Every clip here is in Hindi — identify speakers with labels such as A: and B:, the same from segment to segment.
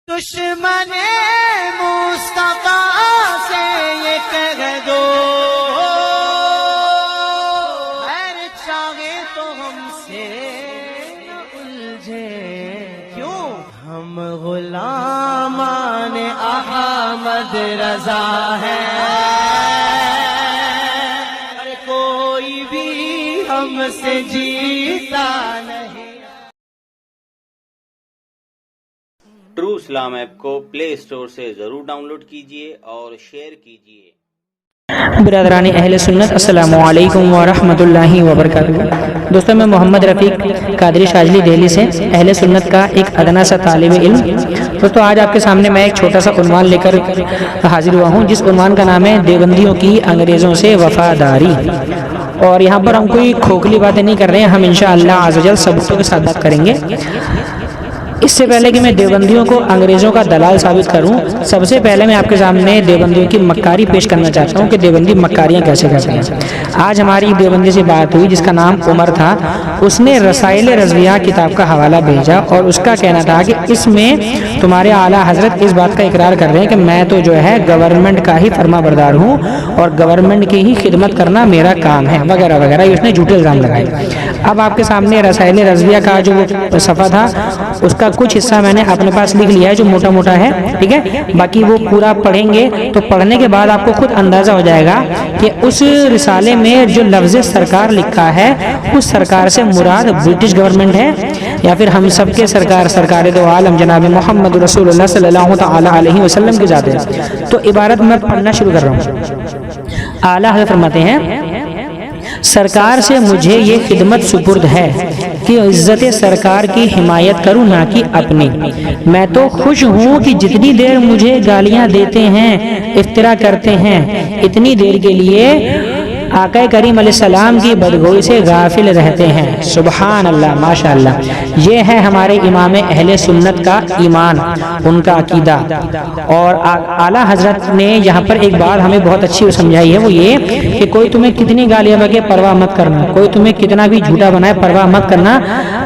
A: दुश्मने मुस्तफा से ये कह दो, खैर चाहे तो हमसे न उलझे। क्यों? हम गुलामान अहमद रजा है, अरे कोई भी हमसे जीता नहीं।
B: ट्रू इस्लाम ऐप को प्ले स्टोर से ज़रूर डाउनलोड कीजिए और शेयर कीजिए।
C: बिरादरानी अहले सुन्नत अस्सलामु अलैकुम व रहमतुल्लाहि व बरकातुहू। दोस्तों, मैं मोहम्मद रफ़ीक कादरी शाजली दिल्ली से अहले सुन्नत का एक अदना सा तालिब इल्म। दोस्तों, आज आपके सामने मैं एक छोटा सा उन्वान लेकर हाजिर हुआ हूँ, जिस उन्वान का नाम है देवबंदियों की अंग्रेज़ों से वफादारी। और यहाँ पर हम कोई खोखली बातें नहीं कर रहे हैं, हम इंशाअल्लाह अज़्ज़ व जल सबूतों के साथ बात करेंगे। इससे पहले कि मैं देवबंदियों को अंग्रेज़ों का दलाल साबित करूं, सबसे पहले मैं आपके सामने देवबंदियों की मक्कारी पेश करना चाहता हूं कि देवबंदी मक्कारियां कैसे करते हैं। आज हमारी देवबंदी से बात हुई जिसका नाम उमर था। उसने रसाइल रज़विया किताब का हवाला भेजा और उसका कहना था कि इसमें तुम्हारे आला हजरत इस बात का इकरार कर रहे हैं कि मैं तो जो है गवर्नमेंट का ही फर्माबरदार हूँ और गवर्नमेंट की ही खिदमत करना मेरा काम है, वगैरह वगैरह। उसने झूठे इल्ज़ाम लगाए। अब आपके सामने रसाइल रज़विया का जो सफ़ा था उसका कुछ हिस्सा मैंने अपने पास लिख लिया है जो मोटा मोटा है, ठीक है। बाकी वो पूरा पढ़ेंगे तो पढ़ने के बाद आपको खुद अंदाजा हो जाएगा कि उस रिसाले में जो लफ्ज़ सरकार लिखा है उस सरकार से मुराद ब्रिटिश गवर्नमेंट है या फिर हम सब के सरकार सरकार दो आलम जनाब मोहम्मद रसूलुल्लाह सल्लल्लाहु तआला अलैहि वसल्लम की जात है। तो इबारत मैं पढ़ना शुरू कर रहा हूँ। आला हज़रत फरमाते हैं, सरकार से मुझे ये खिदमत सुपुर्द है कि इज्जत सरकार की हिमायत करूं, ना कि अपनी। मैं तो खुश हूं कि जितनी देर मुझे गालियां देते हैं, इफ्तिरा करते हैं, इतनी देर के लिए आका करीम अलैहिस्सलाम की बदगोई से गाफिल रहते हैं। सुबहान अल्लाह, माशाअल्लाह। ये है हमारे इमाम अहले सुन्नत का ईमान, उनका अकीदा। और आला हजरत ने यहाँ पर एक बात हमें बहुत अच्छी समझाई है, वो ये कि कोई तुम्हें कितनी गालियाँ बके परवाह मत करना, कोई तुम्हें कितना भी झूठा बनाए परवाह मत करना।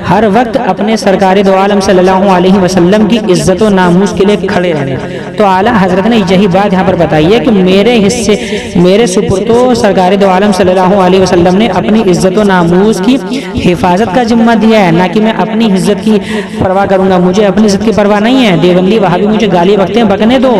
C: हर वक्त अपने सरकार दो आलम सल्लल्लाहु अलैहि वसल्लम की इज्जत और नामूस के लिए खड़े रहने। तो आला हजरत ने यही बात यहाँ पर बताई है कि मेरे हिस्से मेरे सुपुर्दो सरकार दो आलम सल्लल्लाहु अलैहि वसल्लम ने अपनी इज्जत और नामूस की हिफाजत का जिम्मा दिया है, ना कि मैं अपनी इज्जत की परवाह करूंगा। मुझे अपनी इज्जत की परवाह नहीं है। देवबंदी वहाँ भी मुझे गाली बकते हैं, बकने दो,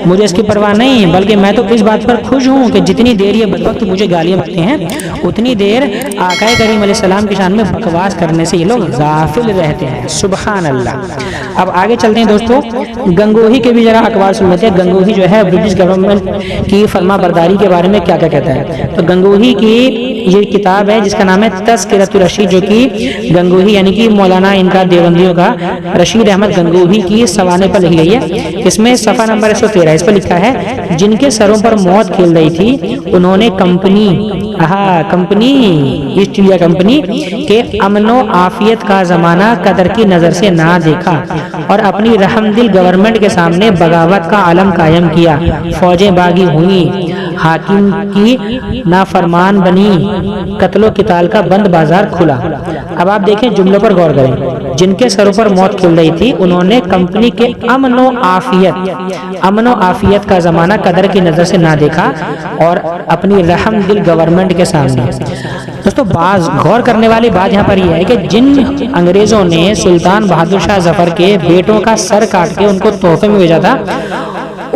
C: मुझे इसकी परवाह नहीं है। बल्कि मैं तो इस बात पर खुश हूँ कि जितनी देर ये वक्त मुझे गालियाँ बकते हैं उतनी देर आका करीम अलैहिस्सलाम की शान में बकवास करने से ये लोग गाफिल रहते हैं। सुबहान अल्लाह। अब आगे चलते हैं दोस्तों, गंगोही के भी जरा अखबार सुन लेते हैं। गंगोही जो है ब्रिटिश गवर्नमेंट की फर्मा बरदारी के बारे में क्या क्या कहता है। तो गंगोही की ये किताब है जिसका नाम है तज़किरतुर रशीद, जो कि गंगोही यानी कि मौलाना इनका देवबंदियों का रशीद अहमद गंगोही की सवाने पर लिखी गई है। इसमें सफ़ा नंबर 113 इस पर लिखा है, जिनके सरों पर मौत खेल रही थी उन्होंने कंपनी ईस्ट इंडिया कंपनी के अमनो आफियत का जमाना कदर की नजर से ना देखा और अपनी रहमदिल गवर्नमेंट के सामने बगावत का आलम कायम किया। फौजें बागी हुई, हाकिम की नाफरमान बनी, कत्लो किताल का बंद बाजार खुला। अब आप देखें, जुमलों पर गौर करें। जिनके सरों पर मौत खिल रही थी उन्होंने कंपनी के अमनो आफियत का जमाना कदर की नजर से ना देखा और अपनी रहमदिल गवर्नमेंट के सामने। दोस्तों, बाज गौर करने वाली बात यहाँ पर यह है कि जिन अंग्रेजों ने सुल्तान बहादुर शाह जफर के बेटों का सर काट के उनको तोहफे में भेजा था,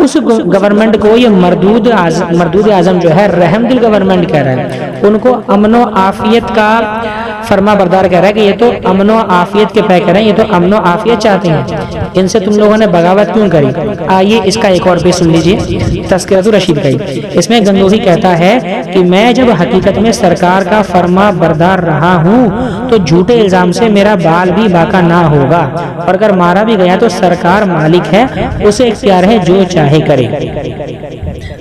C: उस गवर्नमेंट को ये मरदूद आजम जो है रहमदिल गवर्नमेंट कह रहा है, उनको अमनो आफियत का फर्मा बरदार कह रहा है कि ये तो अमनो आफियत के पैकर हैं, ये तो अमनो आफियत चाहते हैं। इनसे तुम लोगों ने बगावत क्यों करी। आइए इसका एक और पेश सुन लीजिए, तज़किरतुर रशीद का ही। इसमें गंगोही कहता है कि मैं जब हकीकत में सरकार का फर्मा बरदार रहा हूँ तो झूठे इल्जाम से मेरा बाल भी बाका ना होगा, और अगर मारा भी गया तो सरकार मालिक है, उसे इख्तियार है जो चाहे करे।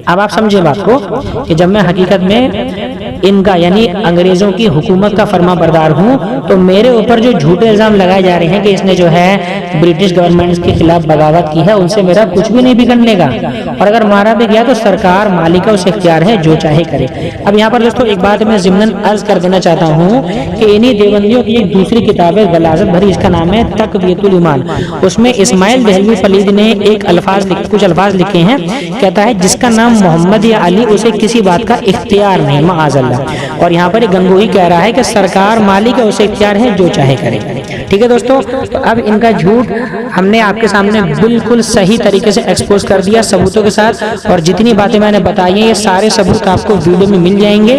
C: अब आप समझे बात को कि जब मैं हकीकत में इनका यानी अंग्रेजों की हुकूमत का फर्मा बरदार हूँ, तो मेरे ऊपर जो झूठे इल्जाम लगाए जा रहे हैं कि इसने जो है ब्रिटिश गवर्नमेंट के खिलाफ बगावत की है, उनसे मेरा कुछ भी नहीं बिगड़ने का, और अगर मारा भी गया तो सरकार मालिक का उसे इख्तियार है, जो चाहे करे। अब यहाँ पर दोस्तों एक बात मैं ज़िम्नन अर्ज कर देना चाहता हूँ कि इन्हीं देवबंदियों की एक दूसरी किताब है गलाजत भरी, इसका नाम है तक़वियतुल ईमान। उसमें इस्माइल देहलवी फलीद ने कुछ अल्फाज लिखे हैं, कहता है जिसका नाम मोहम्मद या अली उसे किसी बात का इख्तियार नहीं, माअज़ल्लाह। और यहाँ पर गंगोही कह रहा है कि सरकार मालिक है, उसे इख्तियार है, जो चाहे करे। ठीक है दोस्तों, तो अब इनका झूठ हमने आपके सामने बिल्कुल सही तरीके से एक्सपोज कर दिया सबूतों के साथ, और जितनी बातें मैंने बताई हैं ये सारे सबूत आपको वीडियो में मिल जाएंगे।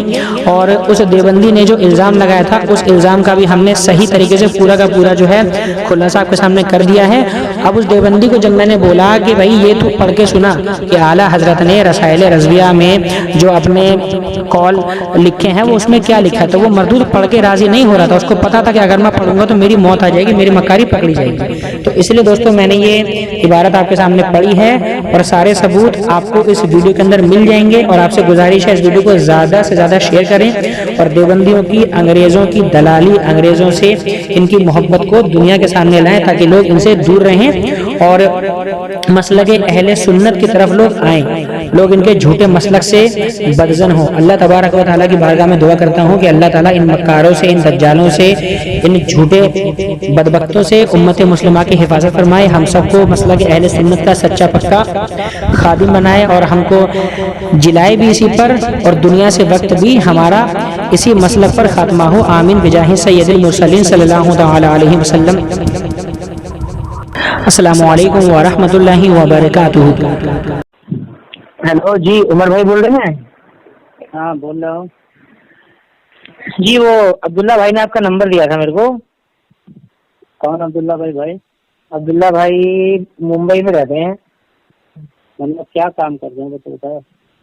C: और उस देवबंदी ने जो इल्ज़ाम लगाया था उस इल्ज़ाम का भी हमने सही तरीके से पूरा का पूरा जो है खुलासा आपके सामने कर दिया है। अब उस देवबंदी को जब मैंने बोला कि भाई ये तू पढ़ के सुना कि आला हजरत ने रसाइल रज़विया में जो अपने कॉल लिखे हैं वो उसमें क्या लिखा है, तो वो मरदूद पढ़ के राजी नहीं हो रहा था। उसको पता था कि अगर मैं पढ़ूंगा तो मेरी मौत आ जाएगी, मेरी मक्कारी पकड़ी जाएगी। तो इसलिए दोस्तों मैंने ये इबारत आपके सामने पढ़ी है और सारे सबूत आपको इस वीडियो के अंदर मिल जाएंगे। और आपसे गुजारिश है इस वीडियो को ज़्यादा से ज़्यादा शेयर करें और देवबंदियों की, अंग्रेज़ों की दलाली, अंग्रेज़ों से इनकी मोहब्बत को दुनिया के सामने लाएं ताकि लोग इनसे दूर रहें और मसलके अहले सुन्नत की तरफ लोग आएं, लोग इनके झूठे मसलक से बदजन हो। अल्लाह तबारक व तआला की बारगाह में दुआ करता हूँ कि अल्लाह ताला इन मक्कारों से, इन दज्जालों से, इन झूठे बदबख्तों से उम्मत मुस्लिमा की हिफाजत फरमाए, हम सबको मसलके अहले सुन्नत का सच्चा पक्का खादिम बनाए और हमको जिलाए भी इसी पर, और दुनिया से वक्त भी हमारा इसी मसलक पर खात्मा हो। आमीन बिजाहि सय्यदुल मुरसलीन सल्लल्लाहु तआला अलैहि वसल्लम। अस्सलामु अलैकुम व रहमतुल्लाहि व बरकातुहू।
D: हेलो जी, उमर भाई बोल रहे हैं?
E: हाँ बोल रहा हूँ
D: जी, वो अब्दुल्ला भाई ने आपका नंबर दिया था मेरे को।
E: कौन अब्दुल्ला भाई?
D: अब्दुल्ला भाई मुंबई में रहते हैं।
E: मतलब क्या काम कर रहे हैं बताओ।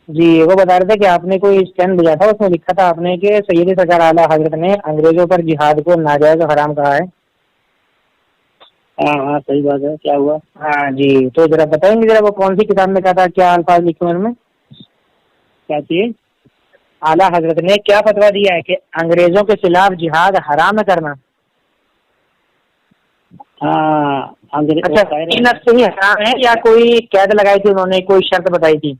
D: जी, वो बता रहे थे कि आपने कोई स्टैंड भेजा था, उसमें लिखा था आपने कि सैयद सरकार आला हजरत ने अंग्रेजों पर जिहाद को नाजायज हराम कहा है।
E: हाँ सही बात है, क्या हुआ?
D: हाँ जी, तो जरा बताएंगे जरा वो कौन सी किताब में कहा था, क्या अल्फाज लिखे हुए उनमें?
E: क्या चीज?
D: आला हजरत ने क्या फतवा दिया है कि अंग्रेजों के खिलाफ जिहाद हराम है करना?
E: हाँ
D: अच्छा, से ही हराम है या कोई कैद लगाई थी उन्होंने, कोई शर्त बताई थी?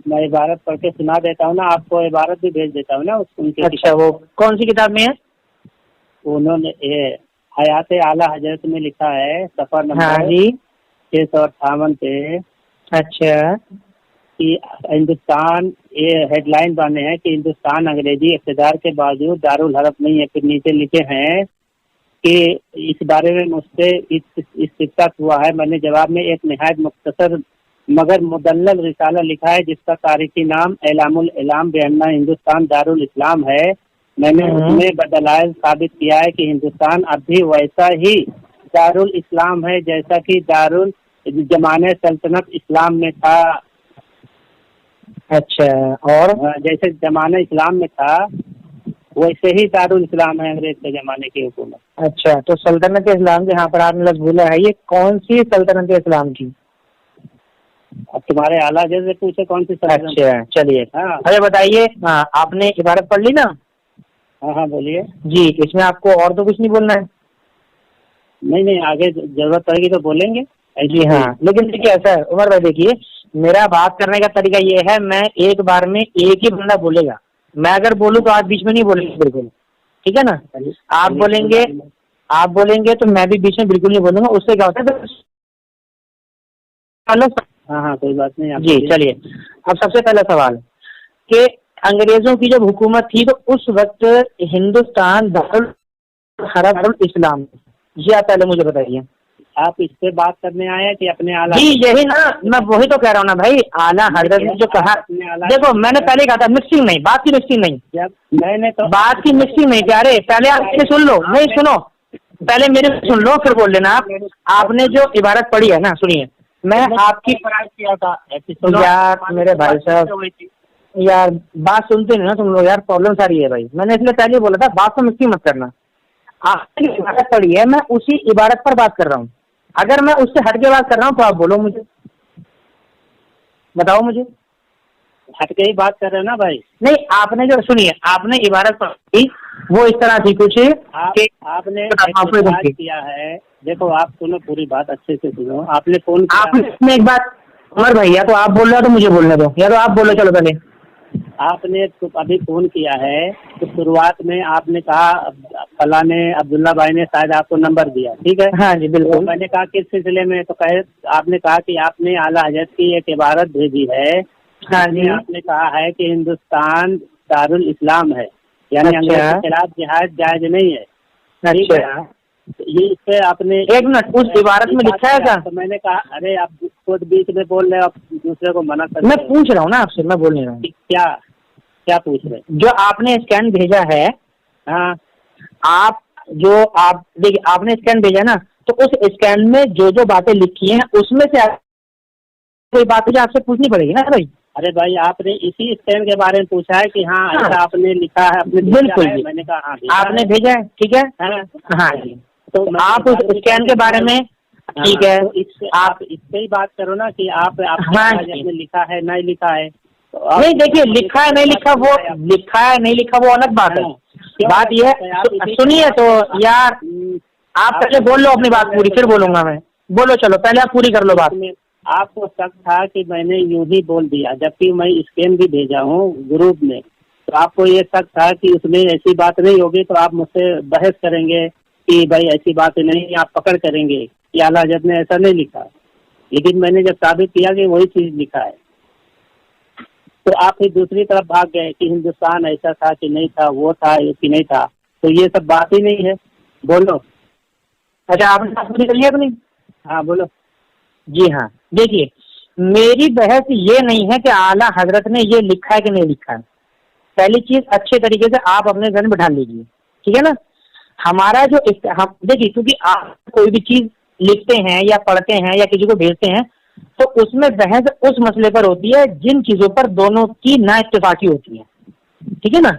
E: मैं इबारत पढ़ के सुना देता हूँ ना आपको, इबारत भी भेज देता हूँ ना उनके।
D: अच्छा, वो कौन सी किताब में है?
E: उन्होंने हयात आला हजरत में लिखा है, सफर नंबर 658 पे।
D: अच्छा,
E: कि हिंदुस्तान, ये हेडलाइन बने हैं कि हिंदुस्तान अंग्रेजी इक़्तिदार के बावजूद दारुल हरब नहीं है। फिर नीचे लिखे हैं कि इस बारे में मुझसे इस्तिफ़सार हुआ है। मैंने जवाब में एक निहायत मुख्तसर मगर मुदल्लल रिसाला लिखा है जिसका तारीखी नाम एलामुल इलाम बेअन्ना हिंदुस्तान दारुल इस्लाम है। मैंने उसमें बदलाइल साबित किया है कि हिंदुस्तान अब भी वैसा ही दारुल इस्लाम है जैसा कि दारुल जमाने सल्तनत इस्लाम में था।
D: अच्छा, और
E: जैसे जमाने इस्लाम में था वैसे ही दारुल इस्लाम है अंग्रेज के जमाने की हुकूमत।
D: अच्छा, तो सल्तनत इस्लाम के यहाँ पर आपने लफ्ज़ बोला है, ये कौन सी सल्तनत इस्लाम की?
E: अब तुम्हारे आला जैसे पूछे कौन सी सल्तनत।
D: अच्छा चलिए,
E: हाँ
D: अरे बताइए, हाँ आपने इबारत पढ़ ली ना?
E: हाँ बोलिए
D: जी, इसमें आपको और तो कुछ नहीं बोलना है?
E: नहीं, आगे जरूरत पड़ेगी तो बोलेंगे।
D: जी हाँ, लेकिन देखिए ऐसा है उमर भाई, देखिए मेरा बात करने का तरीका ये है, मैं एक बार में एक ही बंदा बोलेगा। मैं अगर बोलूँ तो आप बीच में नहीं बोलेंगे बिल्कुल, ठीक है ना? आप बोलेंगे तो मैं भी बीच में बिल्कुल नहीं बोलूंगा। उससे क्या होता है?
E: हाँ कोई बात नहीं।
D: जी चलिए, अब सबसे पहला सवाल कि अंग्रेजों की जब हुकूमत थी तो उस वक्त हिंदुस्तान दारुल हरम इस्लाम, ये आप पहले मुझे बताइए।
E: आप इस पे बात करने आए हैं कि अपने आला?
D: जी यही ना, मैं वही तो कह रहा हूँ ना भाई। आला हजरत ने जो कहा, देखो मैंने पहले कहा था मिक्सिंग नहीं, बात की मिक्सिंग नहीं।
E: जब मैंने तो
D: बात की मिक्सिंग नहीं कह रहे, पहले आप मेरी सुन लो। नहीं सुनो, पहले मेरे सुन लो फिर बोल लेना आप। आपने जो इबारत पढ़ी है ना, सुनिए, मैं आपकी
E: किया था
D: यार मेरे भाई साहब, यार बात सुनते नहीं ना तुम लोग यार, प्रॉब्लम सारी है भाई। मैंने इसलिए पहले बोला था बात को मिक्सिंग मत करना। आपने इबारत पढ़ी है, मैं उसी इबारत पर बात कर रहा हूँ। अगर मैं उससे हट के बात कर रहा हूँ तो आप बोलो मुझे, बताओ मुझे।
E: हट के ही बात कर रहे हो ना भाई।
D: नहीं, आपने जो सुनिए, आपने इबारत पढ़ी वो इस तरह थी कुछ कि
E: आपने
D: आपने
E: बात किया है। देखो आप सुनो, पूरी बात अच्छे से सुनो। आपने फोन किया,
D: आपने एक बात, उमर भाई, या तो आप बोल रहे हो तो मुझे बोलने दो, या तो आप बोलो। चलो पहले
E: आपने तो अभी फोन किया है तो शुरुआत में आपने कहा फला ने, अब्दुल्ला भाई ने शायद आपको नंबर दिया, ठीक है।
D: हाँ जी बिल्कुल।
E: तो मैंने कहा किस सिलसिले में, तो आपने कहा कि आपने आला हजरत की एक इबारत भेजी है।
D: हाँ जी।
E: आपने कहा है कि हिंदुस्तान दारुल इस्लाम है, यानी अंग्रेज के खिलाफ जिहाद जायज नहीं है। ठीक है, ये इस पे आपने
D: एक मिनट, उस इबारत में लिखा है क्या?
E: तो मैंने कहा अरे आप खुद बीच में बोल रहे हो, आप दूसरे को मना कर।
D: मैं पूछ रहा हूँ ना आपसे, मैं बोल नहीं रहा हूँ।
E: क्या पूछ रहे?
D: जो आपने स्कैन भेजा है,
E: हाँ,
D: आप देखिए, आपने स्कैन भेजा ना, तो उस स्कैन में जो बातें लिखी हैं उसमें से कोई बात मुझे आपसे पूछनी पड़ेगी ना भाई।
E: अरे भाई आपने इसी स्कैन के बारे में पूछा है कि हाँ ऐसा आपने लिखा है, आपने
D: बिल्कुल
E: है। मैंने कहा हाँ
D: आपने भेजा है, ठीक है। हाँ जी, तो आप उस स्कैन के बारे में, ठीक है,
E: तो आप इससे ही बात करो ना कि आपने लिखा है नहीं लिखा है। तो
D: नहीं देखिए, लिखा है नहीं लिखा, वो लिखा है नहीं लिखा वो अलग बात है। बात ये सुनिए तो यार, आप पहले बोल लो अपनी बात पूरी, फिर बोलूंगा मैं। बोलो, चलो पहले आप पूरी कर लो बात।
E: आपको शक था कि मैंने यूं ही बोल दिया, जबकि मैं स्कैन भी भेजा हूँ ग्रुप में। तो आपको ये शक था कि उसमें ऐसी बात नहीं होगी, तो आप मुझसे बहस करेंगे कि भाई ऐसी बात नहीं, आप पकड़ करेंगे कि आला हज़रत ने ऐसा नहीं लिखा। लेकिन मैंने जब साबित किया कि वही चीज लिखा है, तो आप फिर दूसरी तरफ भाग गए कि हिंदुस्तान ऐसा था कि नहीं था, वो था कि नहीं था। तो ये सब बात ही नहीं है। बोलो।
D: अच्छा, आपने बात पूरी कर लिया अपनी?
E: हाँ बोलो।
D: जी हाँ, देखिए, मेरी बहस ये नहीं है कि आला हजरत ने ये लिखा है कि नहीं लिखा है। पहली चीज, अच्छे तरीके से आप अपने घर में बिठा लीजिए, ठीक है ना। हमारा जो हम देखिए, क्योंकि आप कोई भी चीज लिखते हैं या पढ़ते हैं या किसी को भेजते हैं, तो उसमें बहस उस मसले पर होती है जिन चीजों पर दोनों की ना इत्तेफाकी होती है, ठीक है ना।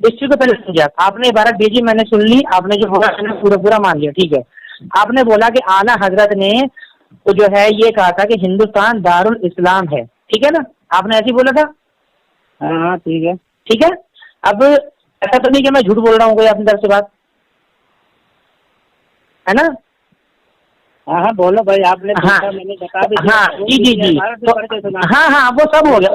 D: इस चीज को पहले समझिए। आपने इबारत भेजी, मैंने सुन ली, आपने जो बोला मैंने पूरा मान लिया, ठीक है। आपने बोला कि आला हजरत ने तो जो है ये कहा था कि हिंदुस्तान दारुल इस्लाम है, ठीक है ना, आपने ऐसे ही बोला था।
E: हाँ ठीक है,
D: ठीक है। अब ऐसा तो नहीं कि मैं झूठ बोल रहा हूँ कोई अपनी तरफ से बात, है ना।
E: हाँ बोलो भाई, आपने
D: हाँ
E: मैंने बता दिया।
D: हाँ जी, तो हाँ वो सब हो गया,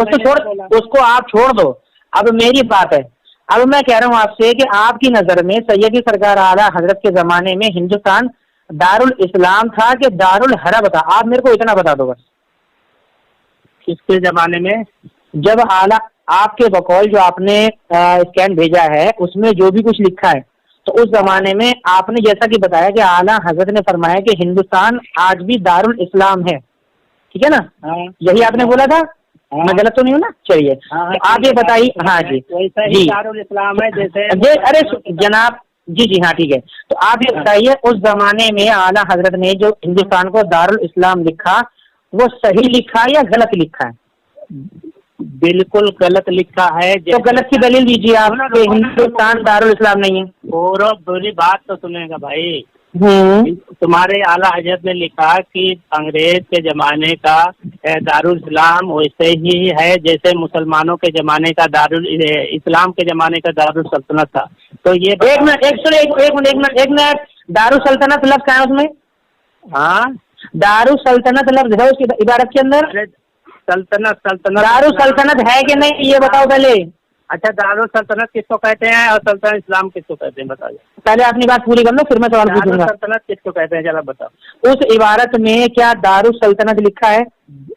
D: उसको आप छोड़ दो। अब मेरी बात है, अब मैं कह रहा हूँ आपसे कि आपकी नजर में सैयदी सरकार आला हजरत के जमाने में हिंदुस्तान दारुल इस्लाम था कि दारुल हरब था? आप मेरे को इतना बता दो बस।
E: किसके जमाने में?
D: जब आला, आपके बकौल जो आपने स्कैन भेजा है उसमें जो भी कुछ लिखा है, तो उस जमाने में आपने जैसा कि बताया कि आला हजरत ने फरमाया कि हिंदुस्तान आज भी दारुल इस्लाम है, ठीक है ना। यही आपने बोला था, मैं गलत तो नहीं हूँ ना? चलिए, तो आप ये बताइए। हाँ जी जी,
E: दारुल इस्लाम है जैसे।
D: अरे जनाब जी हाँ, ठीक है। तो आप ये बताइए, उस जमाने में आला हजरत ने जो हिंदुस्तान को दारुल इस्लाम लिखा, वो सही लिखा या गलत लिखा है?
E: बिल्कुल गलत लिखा है।
D: तो गलत की दलील दीजिए आप कि हिंदुस्तान दारुल इस्लाम नहीं है।
E: और बुरी बात तो सुनेगा भाई। तुम्हारे आला हजरत ने लिखा कि अंग्रेज के जमाने का दारुल इस्लाम वैसे ही है जैसे मुसलमानों के जमाने का दारुल इस्लाम के जमाने का दारुल सल्तनत था। तो ये
D: एक मिनट, दारुल सल्तनत लफ्ज़ कहाँ है उसमें?
E: हाँ,
D: दारुल सल्तनत लफ्ज़ है उसकी इबारत के अंदर?
E: सल्तनत
D: दारुल सल्तनत है कि नहीं, ये बताओ पहले।
E: अच्छा, दारुल सल्तनत किसको कहते हैं और सल्तनत इस्लाम किसको कहते हैं, बताइए।
D: पहले अपनी बात पूरी कर लो, फिर मैं सवाल पूछूंगा।
E: सल्तनत किसको कहते हैं, जरा बताओ।
D: उस इबारत में क्या दारुल सल्तनत लिखा है?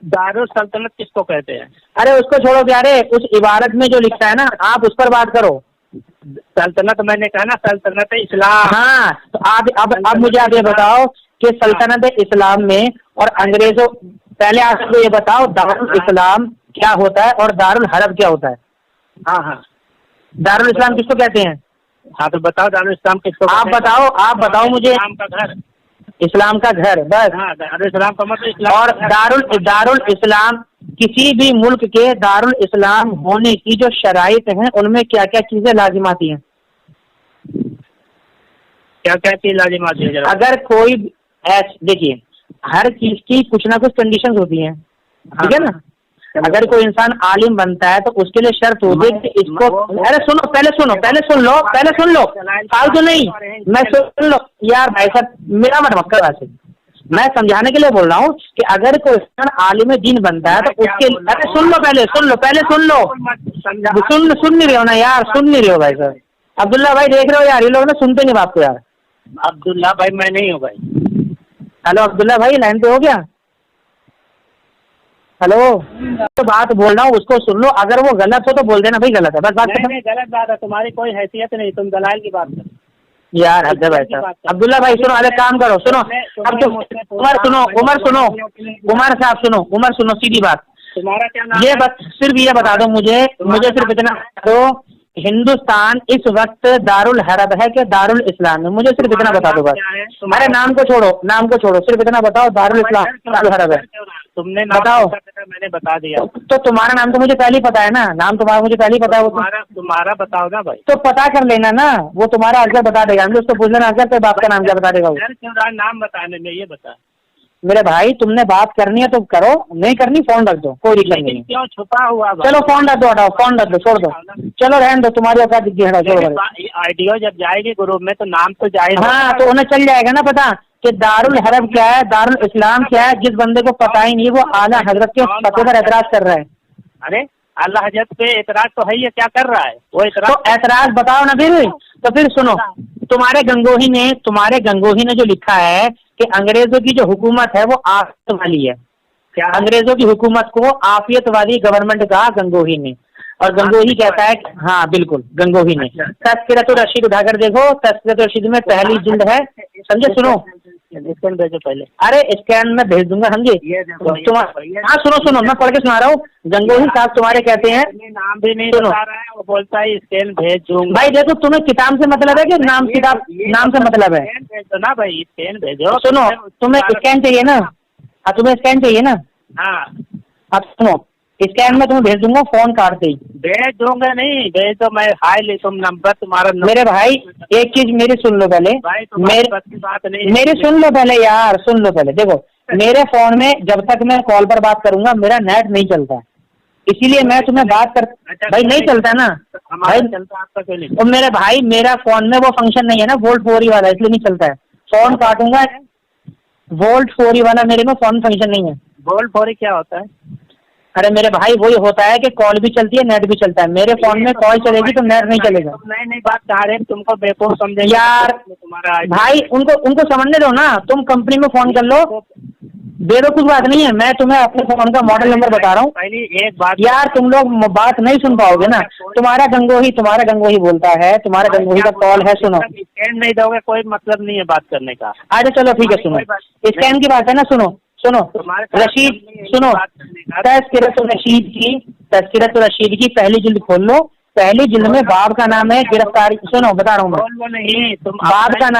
E: दारुल सल्तनत किसको कहते हैं?
D: अरे उसको छोड़ो प्यारे, उस इबारत में जो लिखा है ना, आप उस पर बात करो।
E: सल्तनत मैंने कहा ना, सल्तनत इस्लाम।
D: हाँ, तो अब मुझे आप ये बताओ कि सल्तनत इस्लाम में और अंग्रेजों, पहले आपको ये बताओ दारुल इस्लाम क्या होता है और दारुल हरब क्या होता है?
E: हाँ,
D: दारुल इस्लाम किसको कहते हैं?
E: हाँ तो बताओ दारुल इस्लाम किसको?
D: आप बताओ मुझे।
E: इस्लाम का घर।
D: इस्लाम का घर, बस।
E: हाँ, दारुल इस्लाम का मतलब इस्लाम।
D: और दारुल इस्लाम, किसी भी मुल्क के दारुल इस्लाम होने की जो शराइत हैं, उनमें क्या क्या चीजें लाजिम आती हैं?
E: क्या क्या चीज लाजिम आती है?
D: अगर कोई देखिए, हर चीज की कुछ ना कुछ कंडीशंस होती हैं, ठीक है ना। अगर कोई इंसान आलिम बनता है तो उसके लिए शर्त होती है कि इसको, अरे सुनो, पहले सुन लो, फालतू नहीं, मैं सुन लो यार भाई साहब, मेरा मत मक्कर वैसे, मैं समझाने के लिए बोल रहा हूँ कि अगर कोई इंसान आलिम दीन बनता है तो उसके, अरे सुन लो, पहले सुन लो, सुन नहीं रहे हो ना यार, सुन नहीं रहे हो भाई साहब। अब्दुल्ला भाई देख रहे हो यार, ये लोग ना सुनते नहीं बात को यार।
E: अब्दुल्ला भाई मैं नहीं हूँ भाई।
D: हेलो अब्दुल्ला भाई, लाइन पे हो गया? हेलो, तो बात बोल रहा हूँ उसको सुन लो, अगर वो गलत हो तो बोल देना भाई गलत है, बस बात
E: नहीं गलत बात है, तुम्हारी कोई हैसियत नहीं, तुम दलाल की बात करो
D: यार। हद है भाई साहब। अब्दुल्ला भाई सुनो, अरे काम करो, सुनो अब तो उमर साहब सुनो सीधी बात,
E: तुम्हारा क्या नाम
D: ये
E: है?
D: सिर्फ ये बता दो मुझे सिर्फ इतना बता दो, हिंदुस्तान इस वक्त दारुल हरब है कि दारुल इस्लाम है? मुझे सिर्फ इतना बता दो बस। अरे नाम को छोड़ो, सिर्फ इतना बताओ, दारुल इस्लाम दारुल हरब है?
E: तुमने
D: बताओ।
E: मैंने बता दिया।
D: तो तुम्हारा नाम तो मुझे पहले ही पता है ना, नाम तुम्हारा मुझे पहले ही पता है। वो
E: तुम्हारा बताओ ना भाई।
D: तो पता कर लेना ना, वो तुम्हारा अजगर बता देगा, हम उसको पूछ लेना अजगर, तो बाप का नाम क्या बता देगा वो?
E: नाम बताने में ये बता।
D: मेरे भाई तुमने बात करनी है तो करो, नहीं करनी फोन रख दो, कोई दिक्कत नहीं।
E: क्यों छुपा हुआ?
D: चलो फोन रख दो, हटाओ फोन रख दो, छोड़ दो, चलो रहने दो, तुम्हारी औकात दिखी, हटाओ छोड़ो।
E: आइडियो जब जाएगी ग्रुप में तो नाम तो जाएगा।
D: हाँ तो उन्हें चल जाएगा ना पता कि दारुल हरब क्या है, दारुल इस्लाम क्या है। जिस बंदे को पता ही नहीं, वो आला हजरत के फतवे पर एतराज कर रहा है।
E: अरे अल्लाह हजरत पे एतराज तो है, ये क्या कर रहा है वो एतराज?
D: तो एतराज बताओ ना फिर। तो फिर सुनो, तुम्हारे गंगोही ने जो लिखा है कि अंग्रेजों की जो हुकूमत है वो आफियत वाली है।
E: क्या?
D: अंग्रेजों की हुकूमत को आफियत वाली गवर्नमेंट कहा गंगोही ने, और गंगोही कहता है, हाँ बिल्कुल गंगोही ने। तज़किरतुर रशीद उठाकर देखो, तज़किरतुर रशीद में पहली जिल्द है, समझे? सुनो,
E: स्कैन भेजो पहले।
D: अरे स्कैन में भेज दूंगा, समझे? हाँ सुनो, मैं पढ़ के सुना रहा हूँ। गंगोही साहब तुम्हारे कहते हैं,
E: नाम भी नहीं बता रहा है, वो बोलता है स्कैन भेज दूंगा।
D: भाई देखो, तुम्हें किताब से मतलब है कि नाम से मतलब है?
E: भेजो ना भाई, स्कैन भेजो।
D: सुनो, तुम्हें स्कैन चाहिए ना? हाँ तुम्हें स्कैन चाहिए ना?
E: हाँ
D: अब सुनो, स्कैन में तुम्हें भेज दूंगा फोन काटते ही।
E: भेज दूंगा नहीं, भेज दो, मैं हाय ले, तुम नंबर तुम्हारा
D: मेरे भाई एक चीज मेरी सुन लो पहले, मेरी सुन लो पहले यार, सुन लो पहले। देखो मेरे फोन में जब तक मैं कॉल पर बात करूंगा मेरा नेट नहीं चलता है, इसीलिए मैं तुम्हें बात कर। भाई नहीं चलता ना भाई,
E: चलता आपका क्यों नहीं?
D: तो मेरे भाई मेरा फोन में वो फंक्शन नहीं है ना, वोल्ट 4 वाला, इसलिए नहीं चलता है। फोन काटूंगा, वोल्ट 4 वाला मेरे में फोन फंक्शन नहीं है।
E: वोल्ट 4 क्या होता है?
D: अरे मेरे भाई वही होता है कि कॉल भी चलती है, नेट भी चलता है। मेरे फोन में कॉल चलेगी तो नेट नहीं चलेगा।
E: नहीं बात कह रहे, तुमको बेवकूफ समझेंगे
D: यार।
E: तुम्हारा
D: भाई उनको समझने दो ना, तुम कंपनी में फोन कर लो, बेवकूफ बात नहीं है। मैं तुम्हें अपने फोन का मॉडल नंबर बता रहा हूँ।
E: पहले एक बात
D: यार, तुम लोग बात नहीं सुन पाओगे ना। तुम्हारा गंगोही बोलता है, तुम्हारा गंगोही का कॉल है। सुनो,
E: स्कैन नहीं दोगे कोई मतलब नहीं है बात करने का।
D: अच्छा चलो ठीक है, सुनो, स्कैन की बात है ना, सुनो रशीद, सुनो, तज़किरतुर रशीद की पहली जिल्द खोल लो। पहली जिल्द में बाब का नाम है गिरफ्तारी, सुनो बता रहा हूँ मैं,
E: नहीं तुम
D: बाब का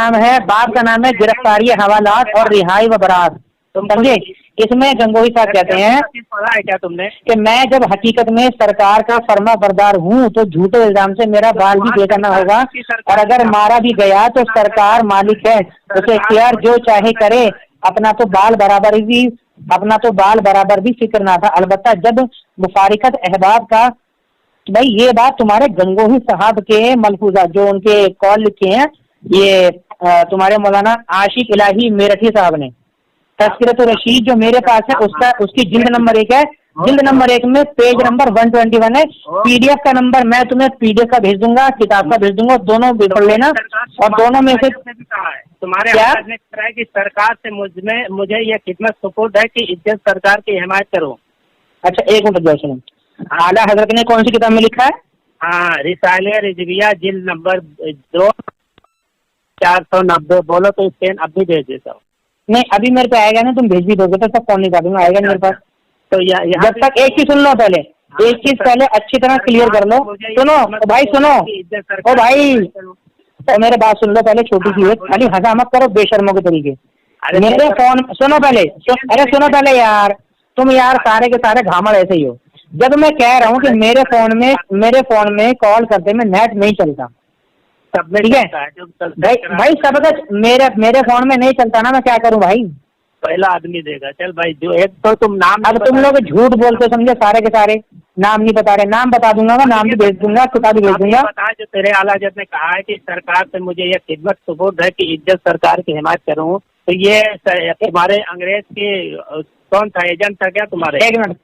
D: नाम है गिरफ्तारी, हवालात और रिहाई व बरात, समझे? इसमें गंगोही साहब कहते हैं,
E: पढ़ा है क्या तुमने,
D: कि मैं जब हकीकत में सरकार का फर्मा बरदार हूँ तो झूठे इल्जाम से मेरा बाल भी बेगना होगा, और अगर मारा भी गया तो सरकार मालिक है, उसे इख्तियार जो चाहे करे, अपना तो बाल बराबर भी फिक्र ना था। अलबत्ता जब मुफारिकत अहबाब का, तो भाई ये बात तुम्हारे गंगोही साहब के मलफूजा जो उनके कॉल लिखे हैं, ये तुम्हारे मौलाना आशिक इलाही मेरठी साहब ने, तज़किरतुर रशीद जो मेरे पास है उसकी जिल्द नंबर 1 है। जिल्द नंबर 1 में पेज नंबर 121 है। पीडीएफ का नंबर मैं तुम्हें पीडीएफ का भेज दूंगा, किताब का भेज दूंगा, दोनों पढ़ लेना। और दोनों में से
E: तुम्हारे हाथ में कह रहा है कि सरकार से मुझे यह खिदमत सुपुर्द है कि इज्जत सरकार की हिमायत करूं।
D: अच्छा एक मिनट जाओ, सुनो, आला हजरत ने कौन सी किताब में लिखा है?
E: हाँ, रिसाले रिजविया जिल्द नंबर 2 490। बोलो तो स्कैन अब भी भेज देता हूँ।
D: नहीं अभी मेरे पे आएगा ना, तुम भेज भी दोगे तो सब फोन नहीं काटूंगा, आएगा मेरे पास।
E: तो
D: जब तक एक चीज सुन लो पहले, एक चीज पहले अच्छी तरह क्लियर कर लो। सुनो भाई, सुनो ओ भाई, तो मेरे बात सुन लो पहले, छोटी सी है, खाली हंसा मत करो बेशर्मों के तरीके। मेरे फोन सुनो पहले, अरे सुनो पहले यार, तुम यार सारे के सारे घामड़ ऐसे ही हो। जब मैं कह रहा हूँ कि मेरे फोन में कॉल करते में नेट नहीं चलता, ठीक है भाई सबका मेरे फोन में नहीं चलता ना, मैं क्या करूँ भाई?
E: पहला आदमी देगा। चल भाई, जो एक तो तुम नाम,
D: अब तुम लोग झूठ बोलते समझे, सारे के सारे नाम नहीं बता रहे। नाम बता दूंगा मैं, नाम भी भेज दूंगा, किताब भी भेज दूंगा।
E: बता, जो तेरे आला हज़रत ने कहा है कि सरकार से मुझे यह खिदमत सुपुर्द है कि इज्जत सरकार की हिमायत करूं, तो ये तुम्हारे अंग्रेज के कौन था, एजेंट था क्या तुम्हारे?
D: एक मिनट,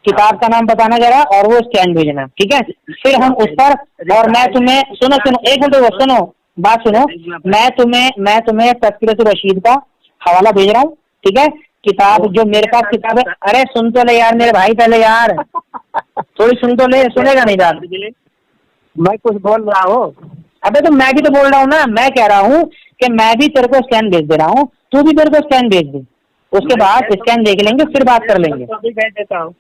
D: किताब का नाम बताना जरा और वो स्कैन भेजना, ठीक है? फिर हम उस पर, और मैं तुम्हें, सुनो एक मिनट सुनो, बात सुनो, मैं तुम्हें तज़किरतुर रशीद का हवाला भेज रहा हूँ, ठीक है? किताब जो मेरे पास किताब है, अरे सुन तो ले यार मेरे भाई, पहले यार थोड़ी सुन तो ले, सुनेगा नहीं यार?
E: मैं कुछ बोल रहा हूँ।
D: अबे तो मैं भी तो बोल रहा हूँ ना, मैं कह रहा हूँ कि मैं भी तेरे को स्कैन भेज दे रहा हूँ, तू भी मेरे को स्कैन भेज दे, उसके बाद स्कैन देख लेंगे, फिर बात कर लेंगे।
E: तो अभी भेज देता हूँ।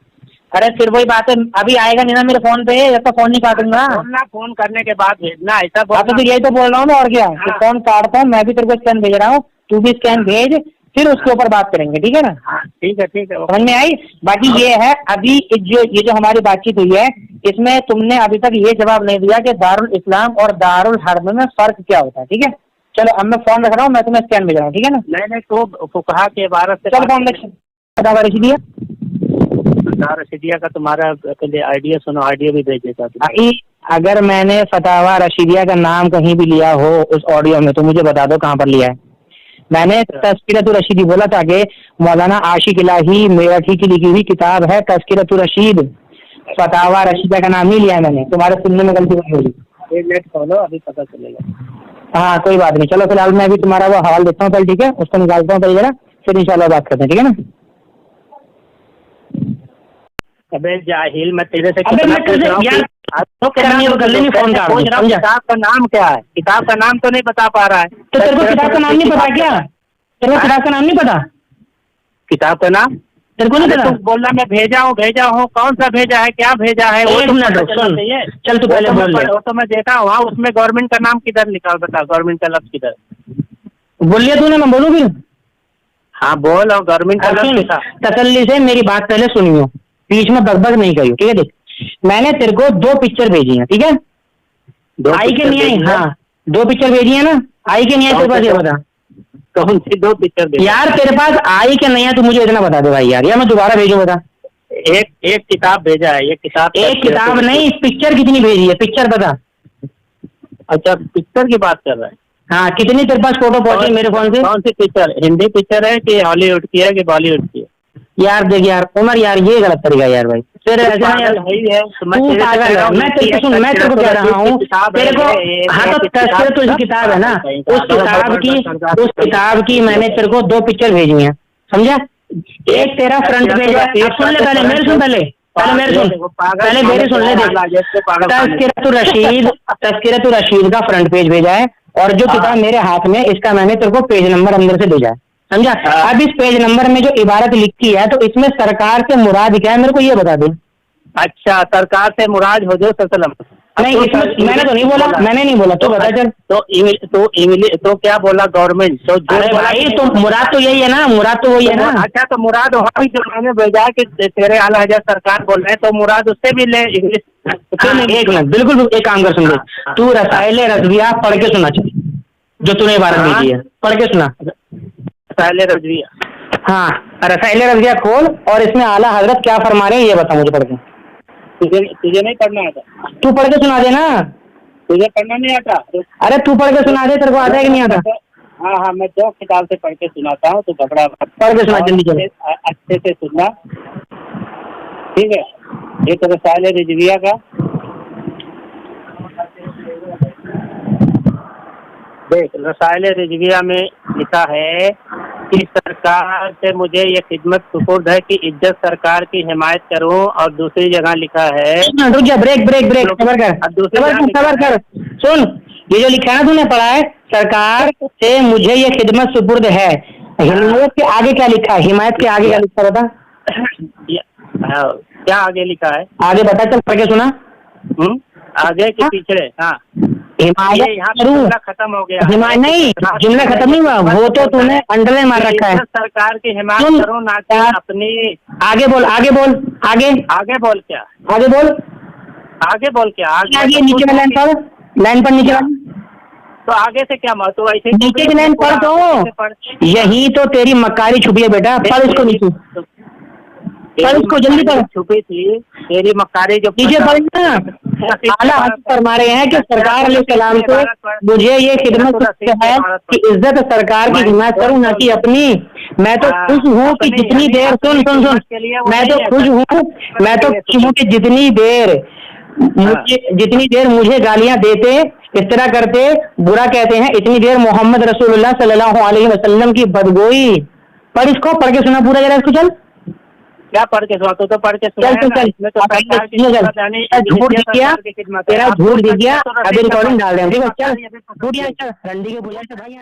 D: अरे फिर वही बात है, अभी आएगा नहीं ना मेरे फोन पे, या तो फोन नहीं काटूंगा।
E: फोन करने के बाद भेजना, ऐसा बोल।
D: तो यही तो बोल रहा हूँ ना, और क्या? तो फोन काटता हूँ, मैं भी तेरे को स्कैन भेज रहा हूँ, तू भी स्कैन भेज, फिर उसके ऊपर बात करेंगे, ठीक है ना?
E: ठीक है, ठीक है,
D: समझ में आई? बाकी ये है, अभी ये जो हमारी बातचीत हुई है, इसमें तुमने अभी तक ये जवाब नहीं दिया कि दारुल इस्लाम और दारुल हर्ब में फर्क क्या होता है, ठीक है? चलो अब मैं फोन रख रहा हूँ, मैं तुम्हें स्कैन भेज रहा हूँ, ठीक है ना?
E: नहीं तो फुकहा के इबारत से
D: चल फोन फतावा रशीदिया
E: का तुम्हारा पहले आइडिया सुनो, आइडिया भी भेज देता।
D: अगर मैंने फतावा रशीदिया का नाम कहीं भी लिया हो उस ऑडियो में, तो मुझे बता दो कहाँ पर लिया है। मैंने तज़किरतुर रशीदी बोला था कि मौलाना आशिक इलाही मेरठी की लिखी हुई किताब है तज़किरतुर रशीद, फतावा रशीदा का नाम नहीं लिया है मैंने, तुम्हारे सुनने में गलती नहीं होगी।
E: एक मिनट खोलो, अभी पता चलेगा।
D: हाँ कोई बात नहीं, चलो फिलहाल मैं अभी तुम्हारा वो हवाला देता हूँ, ठीक है? उसको निकालता हूँ जरा, फिर इंशाल्लाह बात करते हैं, ठीक है ना?
E: अबे जाहिल, मैं तेरे से
D: अबे मैं यार फोन का
E: किताब का नाम क्या है? किताब का नाम तो नहीं बता पा रहा है।
D: तो तेरे को किताब का नाम नहीं पता क्या? तेरे को किताब का नाम नहीं पता?
E: किताब का नाम
D: तेरे को नहीं पता?
E: बोल रहा मैं भेजा हूँ, कौन सा भेजा है, क्या भेजा है?
D: एक मिनट सुन, चल तू पहले बोल ले।
E: वो तो मैं देखा हूँ, उसमें गवर्नमेंट का नाम किधर लिखा, बता गवर्नमेंट का लफ्ज किधर
D: बोल लिया तूने? मैं बोलूँ फिर?
E: हाँ बोल, और गवर्नमेंट का लफ्ज लिखा।
D: तसल्ली से मेरी बात पहले सुनियो, बीच में बकबक नहीं करियो, ठीक है? देख, मैंने तेरे को 2 पिक्चर भेजी है, ठीक है? आई के नहीं आई? हाँ 2 पिक्चर भेजी है ना, आई के नहीं आई तेरे पास, ये बता।
E: कौन सी 2 पिक्चर
D: यार तेरे पास आई के नहीं है, तू मुझे इतना बता दे भाई यार, या मैं दोबारा भेजूं, बता।
E: एक किताब भेजा है, एक किताब
D: नहीं, पिक्चर कितनी भेजी है, पिक्चर बता।
E: अच्छा पिक्चर की बात कर रहा है?
D: हाँ कितनी तेरे पास फोटो पहुंची मेरे फोन से?
E: कौन सी पिक्चर, हिंदी पिक्चर है कि हॉलीवुड की है कि बॉलीवुड की है?
D: यार देख यार उमर, यार ये गलत तरीका यार भाई, फिर ऐसा यार मैं तेरे को कह रहा हूँ तेरे को। हाँ तो तज़किरतुल किताब है ना, उस किताब की मैंने तेरे को 2 पिक्चर भेजी हैं, समझा? एक तेरा फ्रंट पेज है, अब सुन ले, पहले मेरे सुन, पहले मेरे सुन ले। देख तज़किरतुर रशीद का फ्रंट पेज भेजा है, और जो किताब मेरे हाथ में, इसका मैंने तेरे को पेज नंबर अंदर से भेजा है, समझा? अब इस पेज नंबर में जो इबारत लिखी है, तो इसमें सरकार से मुराद क्या है, मेरे को ये बता दे।
E: अच्छा, सरकार से मुराद हुजूर सल्लल्लाहु अलैहि वसल्लम।
D: नहीं इसमें मैंने तो नहीं बोला, मैंने नहीं बोला, तो बता चल।
E: तो क्या बोला गवर्नमेंट? तो
D: भाई तो मुराद तो यही है ना, मुराद तो वही है ना।
E: अच्छा तो मुराद वहाँ जो मैंने भेजा कि तेरे आला हज़रत सरकार बोल रहे हैं, तो मुराद उससे भी ले इंग्लिश।
D: एक मिनट, बिल्कुल एक काम कर, सुन, तू रसाइल रज़विया पढ़ के सुना, चल जो तूने इबारत भेजी है, पढ़ के सुना।
E: रसाइल रज़विया,
D: हाँ रसाइल रज़विया खोल, और इसमें आला हजरत क्या फरमा रहे हैं ये बता मुझे पढ़ के।
E: तुझे नहीं पढ़ना आता?
D: तू पढ़ के सुना दे ना।
E: तुझे पढ़ना नहीं आता?
D: अरे तू पढ़ के सुना दे, तेरे को आता है कि नहीं आता?
E: हाँ मैं 2 किताब से पढ़ के सुनाता हूँ, तो घबरा
D: पढ़ के सुना जल्दी जल्दी,
E: अच्छे से सुनना, ठीक है? ये तो रसाइल रज़विया का देख, रसाइल रज़विया में लिखा है कि सरकार से मुझे ये खिदमत सुपुर्द है कि इज्जत सरकार की हिमायत करूं, और दूसरी जगह लिखा है, रुक जा, ब्रेक सबर कर, सुन, ये जो लिखा है ना तूने पढ़ा है, सरकार से मुझे ये खिदमत सुपुर्द है, हिमायत के आगे क्या लिखा है? हिमायत के आगे क्या लिखा बता? क्या आगे लिखा है?
D: आगे बता, चल पढ़ के सुना।
E: आगे के पीछे? हाँ
D: हिमायत
E: जुमला खत्म हो गया।
D: नहीं, जुमला खत्म नहीं हुआ, वो तो तूने अंडरलाइन मार रखा है।
E: सरकार की हिमायत करो, ना कि अपनी।
D: आगे बोल, आगे बोल, आगे
E: बोल क्या?
D: आगे बोल,
E: आगे बोल क्या?
D: आगे नीचे वाली लाइन पर नीचे वाली।
E: तो आगे से क्या मत तो ऐसे
D: नीचे की लाइन पढ़ तो यही तो तेरी मक्कारी छुपी है बेटा, पढ़ इसको नीचे, पढ़ इसको जल्दी पढ़।
E: छुपी थी तेरी मक्कारी जो
D: नीचे पढ़ ना। आला हजरत फरमा रहे हैं कि सरकार अलैहिस्सलाम को मुझे ये खिदमत है कि इज्जत सरकार की हिमायत करूं ना कि अपनी। मैं तो खुश हूँ कि जितनी देर सुन सुन सुन मैं तो खुश हूँ कि जितनी देर मुझे गालियां देते, इस तरह करते, बुरा कहते हैं, इतनी देर मोहम्मद रसूलुल्लाह सल्लल्लाहु अलैहि वसल्लम की बदगोई। पढ़ इसको, पढ़ के सुना पूरा जरा इसको। चल
E: क्या पढ़ के सुना? तो पढ़ के सुना।
D: झूठ दिख गया तेरा, झूठ दिख गया। अभी रिकॉर्डिंग डाल रहे हैं, ठीक है? चल झूठ, रंडी के बुलाए भाई।